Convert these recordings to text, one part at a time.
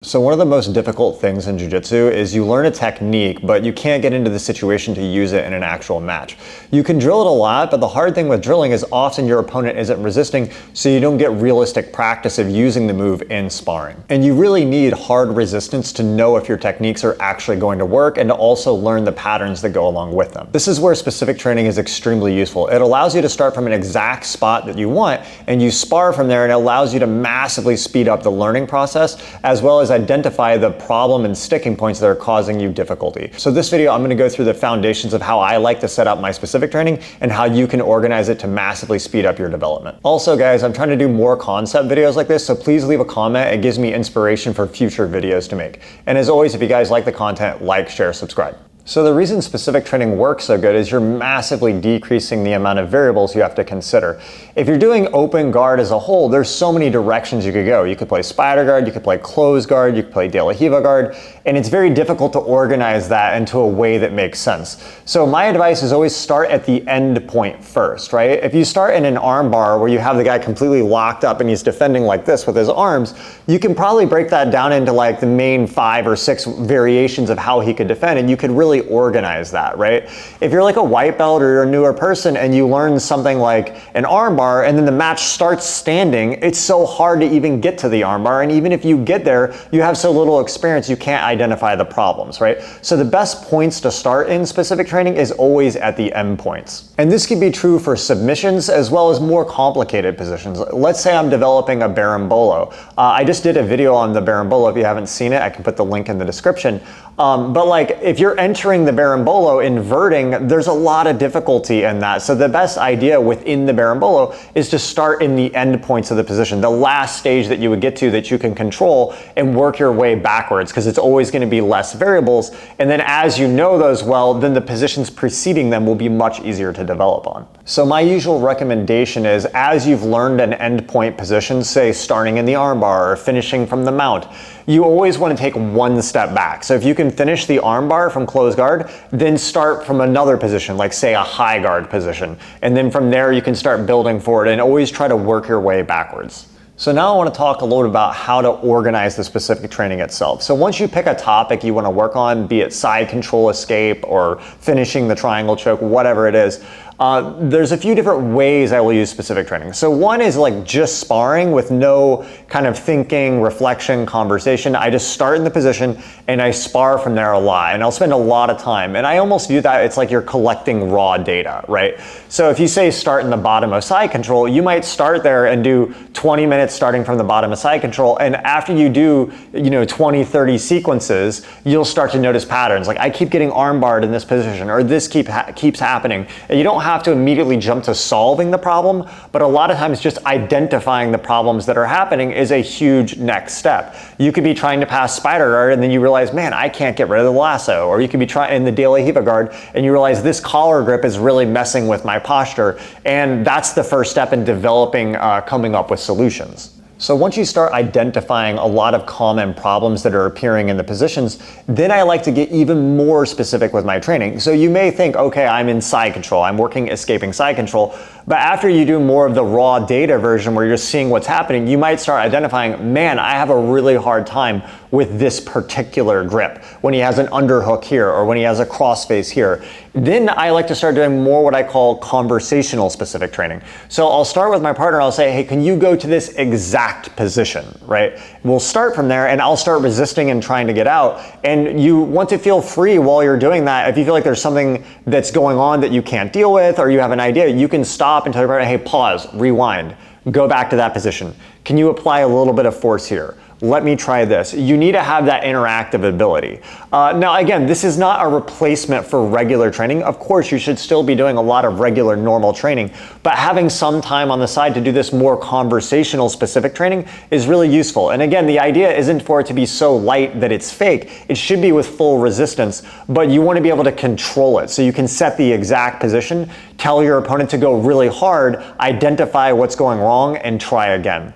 So one of the most difficult things in jiu-jitsu is you learn a technique, but you can't get into the situation to use it in an actual match. You can drill it a lot, but the hard thing with drilling is often your opponent isn't resisting, so you don't get realistic practice of using the move in sparring. And you really need hard resistance to know if your techniques are actually going to work and to also learn the patterns that go along with them. This is where specific training is extremely useful. It allows you to start from an exact spot that you want, and you spar from there, and it allows you to massively speed up the learning process, as well as identify the problem and sticking points that are causing you difficulty. So this video, I'm going to go through the foundations of how I like to set up my specific training and how you can organize it to massively speed up your development. Also guys, I'm trying to do more concept videos like this, so please leave a comment. It gives me inspiration for future videos to make. And as always, if you guys like the content, like, share, subscribe. So the reason specific training works so good is you're massively decreasing the amount of variables you have to consider. If you're doing open guard as a whole, there's so many directions you could go. You could play spider guard, you could play close guard, you could play de la Riva guard, and it's very difficult to organize that into a way that makes sense. So my advice is always start at the end point first, right? If you start in an arm bar where you have the guy completely locked up and he's defending like this with his arms, you can probably break that down into like the main 5 or 6 variations of how he could defend, and you could really organize that, right? If you're like a white belt or you're a newer person and you learn something like an arm bar and then the match starts standing, it's so hard to even get to the arm bar, and even if you get there, you have so little experience you can't identify the problems, right? So the best points to start in specific training is always at the end points. And this can be true for submissions as well as more complicated positions. Let's say I'm developing a Berimbolo. I just did a video on the Berimbolo. If you haven't seen it, I can put the link in the description. But like if you're entering the Berimbolo inverting, there's a lot of difficulty in that. So the best idea within the Berimbolo is to start in the end points of the position, the last stage that you would get to that you can control, and work your way backwards, because it's always going to be less variables. And then as you know those well, then the positions preceding them will be much easier to develop on. So my usual recommendation is, as you've learned an end point position, say starting in the armbar or finishing from the mount, you always want to take one step back. So if you can finish the armbar from close guard, then start from another position, like say a high guard position. And then from there you can start building forward, and always try to work your way backwards. So now I want to talk a little bit about how to organize the specific training itself. So once you pick a topic you want to work on, be it side control escape or finishing the triangle choke, whatever it is, there's a few different ways I will use specific training. So one is like just sparring with no kind of thinking, reflection, conversation. I just start in the position and I spar from there a lot, and I'll spend a lot of time. And I almost view that it's like you're collecting raw data, right? So if you say start in the bottom of side control, you might start there and do 20 minutes starting from the bottom of side control. And after you do, 20, 30 sequences, you'll start to notice patterns. Like I keep getting arm barred in this position, or this keeps happening. And you don't have to immediately jump to solving the problem, but a lot of times just identifying the problems that are happening is a huge next step. You could be trying to pass spider guard and then you realize, man, I can't get rid of the lasso. Or you could be trying in the de la Riva guard and you realize this collar grip is really messing with my posture. And that's the first step in developing, coming up with solutions. So once you start identifying a lot of common problems that are appearing in the positions, then I like to get even more specific with my training. So you may think, okay, I'm in side control, I'm working escaping side control, but after you do more of the raw data version where you're seeing what's happening, you might start identifying, man, I have a really hard time with this particular grip, when he has an underhook here or when he has a crossface here. Then I like to start doing more what I call conversational specific training. So I'll start with my partner, I'll say, hey, can you go to this exact position, right? We'll start from there and I'll start resisting and trying to get out. And you want to feel free while you're doing that. If you feel like there's something that's going on that you can't deal with, or you have an idea, you can stop and tell your partner, hey, pause, rewind, go back to that position. Can you apply a little bit of force here? Let me try this. You need to have that interactive ability. Now, again, this is not a replacement for regular training. Of course, you should still be doing a lot of regular normal training, but having some time on the side to do this more conversational specific training is really useful. And again, the idea isn't for it to be so light that it's fake. It should be with full resistance, but you want to be able to control it. So you can set the exact position, tell your opponent to go really hard, identify what's going wrong, and try again.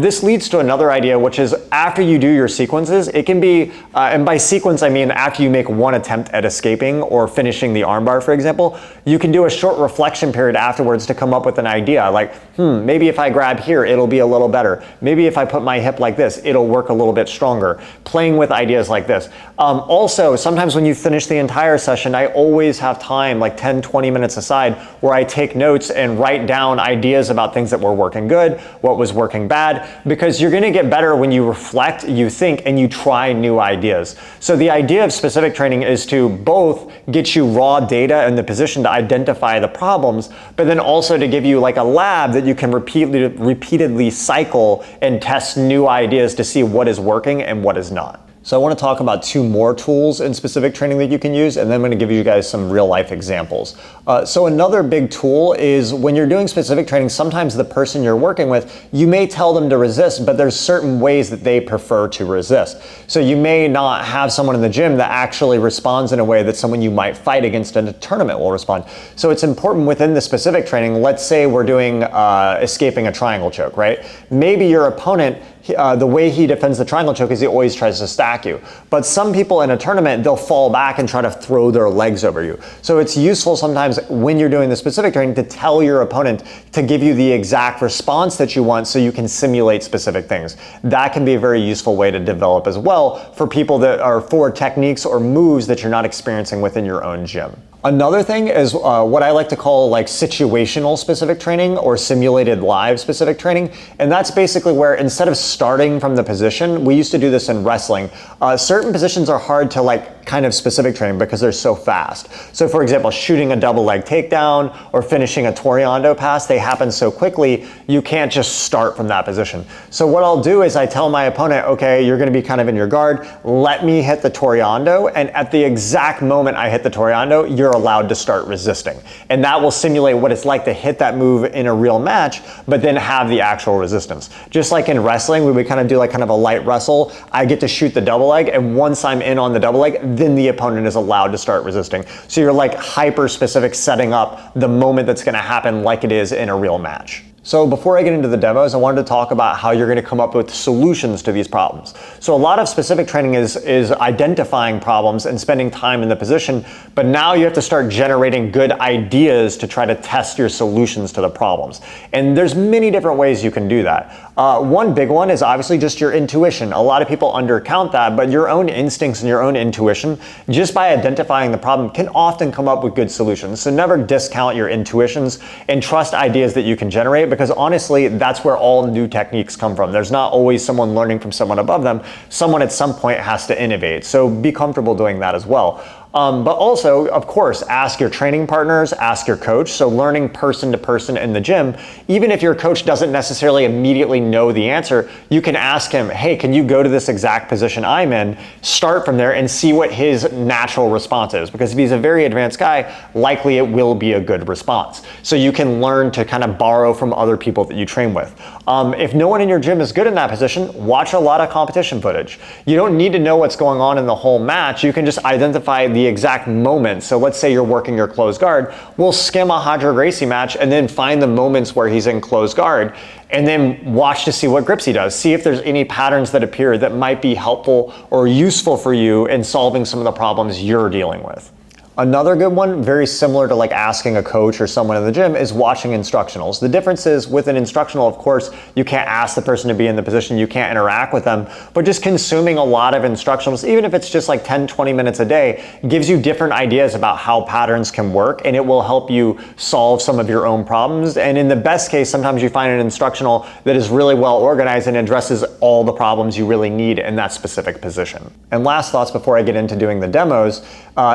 This leads to another idea, which is after you do your sequences, it can be, and by sequence I mean after you make one attempt at escaping or finishing the armbar, for example, you can do a short reflection period afterwards to come up with an idea like, maybe if I grab here, it'll be a little better. Maybe if I put my hip like this, it'll work a little bit stronger. Playing with ideas like this. Also, sometimes when you finish the entire session, I always have time, like 10, 20 minutes aside, where I take notes and write down ideas about things that were working good, what was working bad, because you're going to get better when you reflect, you think, and you try new ideas. So the idea of specific training is to both get you raw data in the position to identify the problems, but then also to give you like a lab that you can repeatedly cycle and test new ideas to see what is working and what is not. So I want to talk about 2 more tools in specific training that you can use, and then I'm going to give you guys some real life examples. So another big tool is when you're doing specific training, sometimes the person you're working with, you may tell them to resist, but there's certain ways that they prefer to resist. So you may not have someone in the gym that actually responds in a way that someone you might fight against in a tournament will respond. So it's important within the specific training, let's say we're doing escaping a triangle choke, right? Maybe your opponent, the way he defends the triangle choke is he always tries to stack you. But some people in a tournament, they'll fall back and try to throw their legs over you. So it's useful sometimes when you're doing the specific training to tell your opponent to give you the exact response that you want so you can simulate specific things. That can be a very useful way to develop as well for people that are for techniques or moves that you're not experiencing within your own gym. Another thing is what I like to call like situational specific training or simulated live specific training. And that's basically where instead of starting from the position, we used to do this in wrestling. Certain positions are hard to like kind of specific training because they're so fast. So for example, shooting a double leg takedown or finishing a Toriando pass, they happen so quickly, you can't just start from that position. So what I'll do is I tell my opponent, okay, you're gonna be kind of in your guard, let me hit the Toriando, and at the exact moment I hit the Toriando, you're allowed to start resisting. And that will simulate what it's like to hit that move in a real match, but then have the actual resistance. Just like in wrestling, we would kind of do like kind of a light wrestle. I get to shoot the double leg, and once I'm in on the double leg, then the opponent is allowed to start resisting. So you're like hyper specific setting up the moment that's gonna happen like it is in a real match. So before I get into the demos, I wanted to talk about how you're going to come up with solutions to these problems. So a lot of specific training is identifying problems and spending time in the position, but now you have to start generating good ideas to try to test your solutions to the problems. And there's many different ways you can do that. One big one is obviously just your intuition. A lot of people undercount that, but your own instincts and your own intuition, just by identifying the problem, can often come up with good solutions. So never discount your intuitions and trust ideas that you can generate, because honestly, that's where all new techniques come from. There's not always someone learning from someone above them. Someone at some point has to innovate. So be comfortable doing that as well. But also, of course, ask your training partners, ask your coach. So learning person to person in the gym, even if your coach doesn't necessarily immediately know the answer, you can ask him, hey, can you go to this exact position I'm in? Start from there and see what his natural response is. Because if he's a very advanced guy, likely it will be a good response. So you can learn to kind of borrow from other people that you train with. If no one in your gym is good in that position, watch a lot of competition footage. You don't need to know what's going on in the whole match. You can just identify the exact moment. So let's say you're working your closed guard. We'll skim a Hodger Gracie match and then find the moments where he's in closed guard and then watch to see what grips he does. See if there's any patterns that appear that might be helpful or useful for you in solving some of the problems you're dealing with. Another good one, very similar to like asking a coach or someone in the gym, is watching instructionals. The difference is with an instructional, of course, you can't ask the person to be in the position, you can't interact with them, but just consuming a lot of instructionals, even if it's just like 10, 20 minutes a day, gives you different ideas about how patterns can work, and it will help you solve some of your own problems. And in the best case, sometimes you find an instructional that is really well organized and addresses all the problems you really need in that specific position. And last thoughts before I get into doing the demos,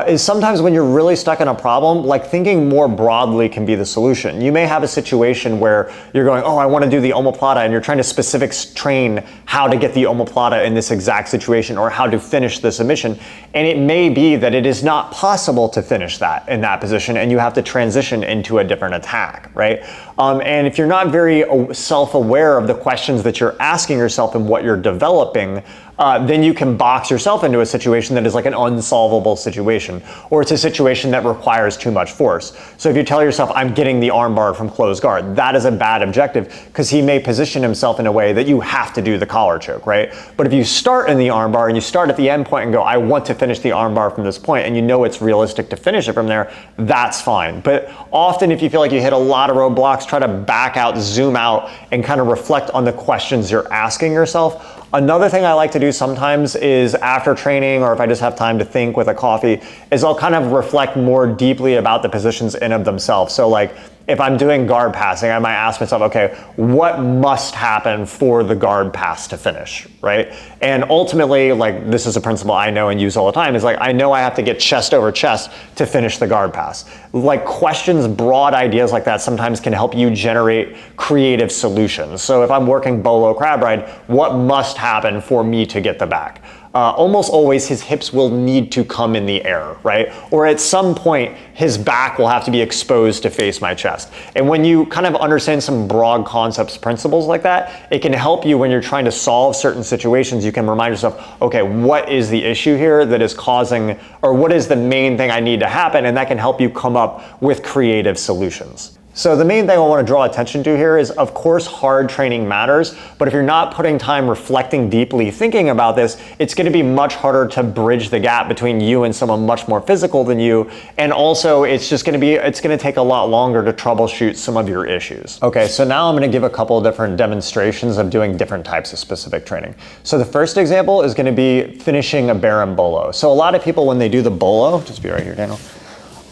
is sometimes when you're really stuck in a problem, like thinking more broadly can be the solution. You may have a situation where you're going, oh, I want to do the omoplata, and you're trying to specific train how to get the omoplata in this exact situation or how to finish the submission. And it may be that it is not possible to finish that in that position, and you have to transition into a different attack, right? And if you're not very self-aware of the questions that you're asking yourself and what you're developing, then you can box yourself into a situation that is like an unsolvable situation, or it's a situation that requires too much force. So if you tell yourself, I'm getting the armbar from closed guard, that is a bad objective because he may position himself in a way that you have to do the collar choke, right? But if you start in the armbar and you start at the end point and go, I want to finish the armbar from this point, and you know it's realistic to finish it from there, that's fine. But often if you feel like you hit a lot of roadblocks, try to back out, zoom out, and kind of reflect on the questions you're asking yourself. Another thing I like to do sometimes is after training, or if I just have time to think with a coffee, is I'll kind of reflect more deeply about the positions in of themselves. So like if I'm doing guard passing, I might ask myself, okay, what must happen for the guard pass to finish, right? And ultimately, like this is a principle I know and use all the time, is like I know I have to get chest over chest to finish the guard pass. Like questions, broad ideas like that sometimes can help you generate creative solutions. So if I'm working bolo crab ride, what must happen for me to get the back? Almost always his hips will need to come in the air, right? Or at some point, his back will have to be exposed to face my chest. And when you kind of understand some broad concepts, principles like that, it can help you when you're trying to solve certain situations. You can remind yourself, okay, what is the issue here that is causing, or what is the main thing I need to happen? And that can help you come up with creative solutions. So the main thing I want to draw attention to here is, of course, hard training matters, but if you're not putting time reflecting deeply, thinking about this, it's going to be much harder to bridge the gap between you and someone much more physical than you. And also it's going to take a lot longer to troubleshoot some of your issues. Okay, so now I'm going to give a couple of different demonstrations of doing different types of specific training. So the first example is going to be finishing a berimbolo. So a lot of people, when they do the bolo, just be right here, Daniel.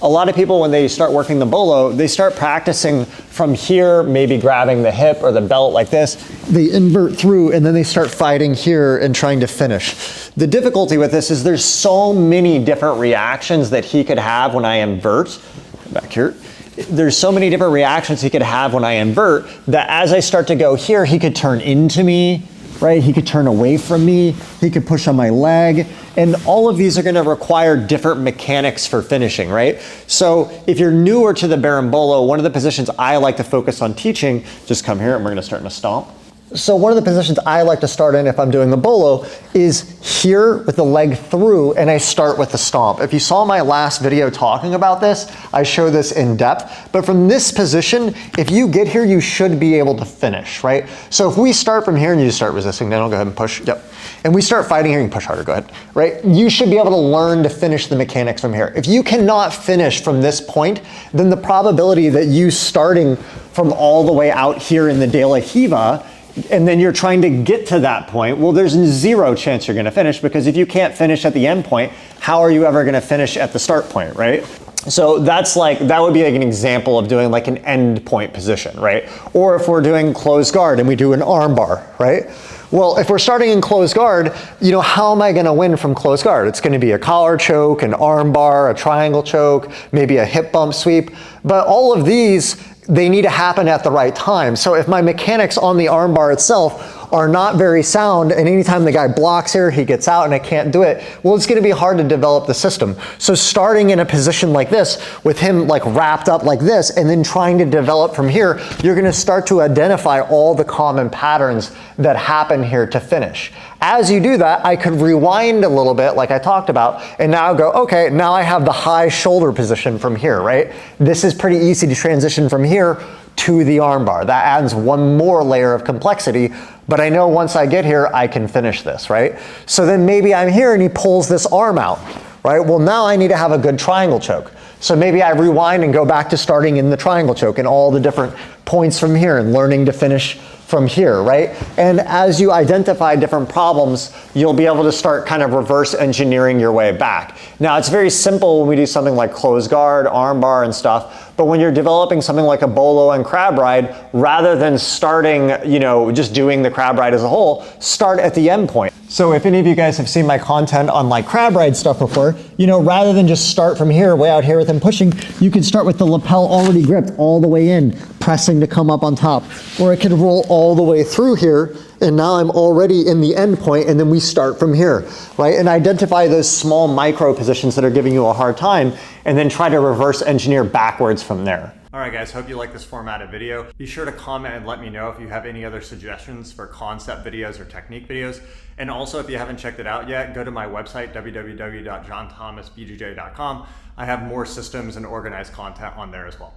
A lot of people, when they start working the bolo, they start practicing from here, maybe grabbing the hip or the belt like this. They invert through and then they start fighting here and trying to finish. The difficulty with this is there's so many different reactions that he could have when I invert. Back here. There's so many different reactions he could have when I invert that as I start to go here, he could turn into me, right? He could turn away from me. He could push on my leg. And all of these are going to require different mechanics for finishing, right? So if you're newer to the berimbolo, one of the positions I like to focus on teaching, just come here and we're going to start in a stomp. So one of the positions I like to start in if I'm doing the bolo is here with the leg through, and I start with the stomp. If you saw my last video talking about this, I show this in depth. But from this position, if you get here, you should be able to finish, right? So if we start from here and you start resisting, then I'll go ahead and push, yep. And we start fighting here, you can push harder, go ahead, right? You should be able to learn to finish the mechanics from here. If you cannot finish from this point, then the probability that you starting from all the way out here in the De La Riva, and then you're trying to get to that point, well, there's zero chance you're going to finish, because if you can't finish at the end point, how are you ever going to finish at the start point, right? So that's like, that would be like an example of doing like an end point position, right? Or if we're doing closed guard and we do an arm bar, right? Well, if we're starting in closed guard, you know, how am I going to win from closed guard? It's going to be a collar choke, an arm bar, a triangle choke, maybe a hip bump sweep. But all of these, they need to happen at the right time. So if my mechanics on the arm bar itself are not very sound, and anytime the guy blocks here, he gets out and I can't do it, well, it's going to be hard to develop the system. So starting in a position like this, with him like wrapped up like this, and then trying to develop from here, you're going to start to identify all the common patterns that happen here to finish. As you do that, I could rewind a little bit like I talked about, and now go, okay, now I have the high shoulder position from here, right? This is pretty easy to transition from here to the armbar. That adds one more layer of complexity, but I know once I get here, I can finish this, right? So then maybe I'm here and he pulls this arm out, right? Well, now I need to have a good triangle choke. So maybe I rewind and go back to starting in the triangle choke and all the different points from here and learning to finish from here, right? And as you identify different problems, you'll be able to start kind of reverse engineering your way back. Now, it's very simple when we do something like closed guard, arm bar and stuff, but when you're developing something like a bolo and crab ride, rather than starting, you know, just doing the crab ride as a whole, start at the end point. So if any of you guys have seen my content on like crab ride stuff before, you know, rather than just start from here, way out here with him pushing, you can start with the lapel already gripped all the way in, pressing to come up on top. Or it could roll all the way through here, and now I'm already in the end point, and then we start from here, right? And identify those small micro positions that are giving you a hard time, and then try to reverse engineer backwards from there. All right, guys, hope you like this formatted video. Be sure to comment and let me know if you have any other suggestions for concept videos or technique videos. And also, if you haven't checked it out yet, go to my website, www.johnthomasbjj.com. I have more systems and organized content on there as well.